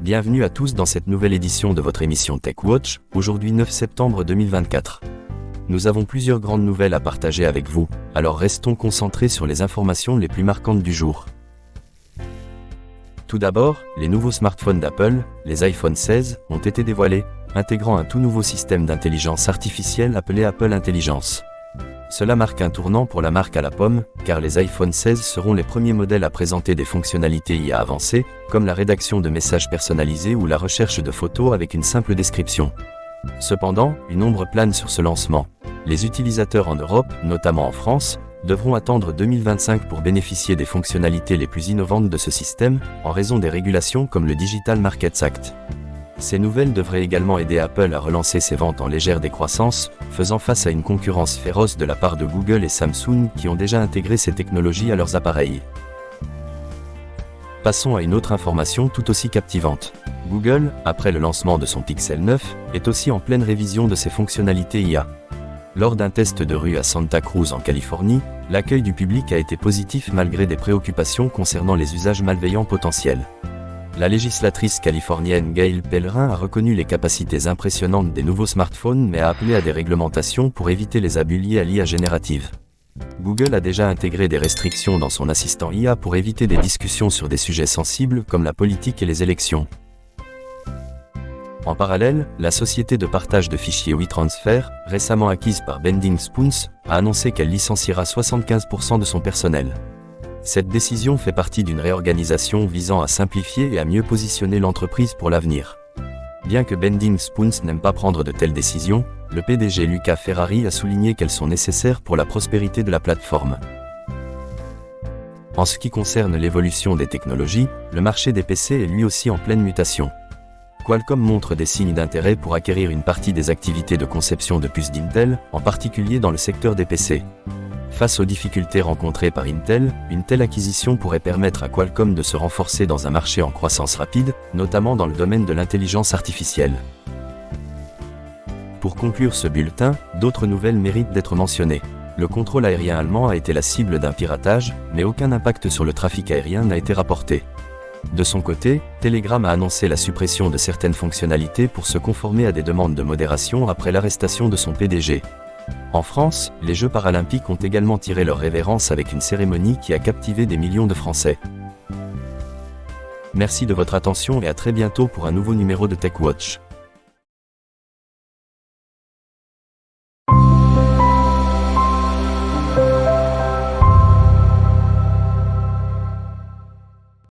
Bienvenue à tous dans cette nouvelle édition de votre émission TechWatch, aujourd'hui 9 septembre 2024. Nous avons plusieurs grandes nouvelles à partager avec vous, alors restons concentrés sur les informations les plus marquantes du jour. Tout d'abord, les nouveaux smartphones d'Apple, les iPhone 16, ont été dévoilés, intégrant un tout nouveau système d'intelligence artificielle appelé Apple Intelligence. Cela marque un tournant pour la marque à la pomme, car les iPhone 16 seront les premiers modèles à présenter des fonctionnalités IA avancées, comme la rédaction de messages personnalisés ou la recherche de photos avec une simple description. Cependant, une ombre plane sur ce lancement. Les utilisateurs en Europe, notamment en France, devront attendre 2025 pour bénéficier des fonctionnalités les plus innovantes de ce système, en raison des régulations comme le Digital Markets Act. Ces nouvelles devraient également aider Apple à relancer ses ventes en légère décroissance, faisant face à une concurrence féroce de la part de Google et Samsung qui ont déjà intégré ces technologies à leurs appareils. Passons à une autre information tout aussi captivante. Google, après le lancement de son Pixel 9, est aussi en pleine révision de ses fonctionnalités IA. Lors d'un test de rue à Santa Cruz en Californie, l'accueil du public a été positif malgré des préoccupations concernant les usages malveillants potentiels. La législatrice californienne Gail Pellerin a reconnu les capacités impressionnantes des nouveaux smartphones mais a appelé à des réglementations pour éviter les abus liés à l'IA générative. Google a déjà intégré des restrictions dans son assistant IA pour éviter des discussions sur des sujets sensibles comme la politique et les élections. En parallèle, la société de partage de fichiers WeTransfer, récemment acquise par Bending Spoons, a annoncé qu'elle licenciera 75% de son personnel. Cette décision fait partie d'une réorganisation visant à simplifier et à mieux positionner l'entreprise pour l'avenir. Bien que Bending Spoons n'aime pas prendre de telles décisions, le PDG Luca Ferrari a souligné qu'elles sont nécessaires pour la prospérité de la plateforme. En ce qui concerne l'évolution des technologies, le marché des PC est lui aussi en pleine mutation. Qualcomm montre des signes d'intérêt pour acquérir une partie des activités de conception de puces d'Intel, en particulier dans le secteur des PC. Face aux difficultés rencontrées par Intel, une telle acquisition pourrait permettre à Qualcomm de se renforcer dans un marché en croissance rapide, notamment dans le domaine de l'intelligence artificielle. Pour conclure ce bulletin, d'autres nouvelles méritent d'être mentionnées. Le contrôle aérien allemand a été la cible d'un piratage, mais aucun impact sur le trafic aérien n'a été rapporté. De son côté, Telegram a annoncé la suppression de certaines fonctionnalités pour se conformer à des demandes de modération après l'arrestation de son PDG. En France, les Jeux paralympiques ont également tiré leur révérence avec une cérémonie qui a captivé des millions de Français. Merci de votre attention et à très bientôt pour un nouveau numéro de TechWatch.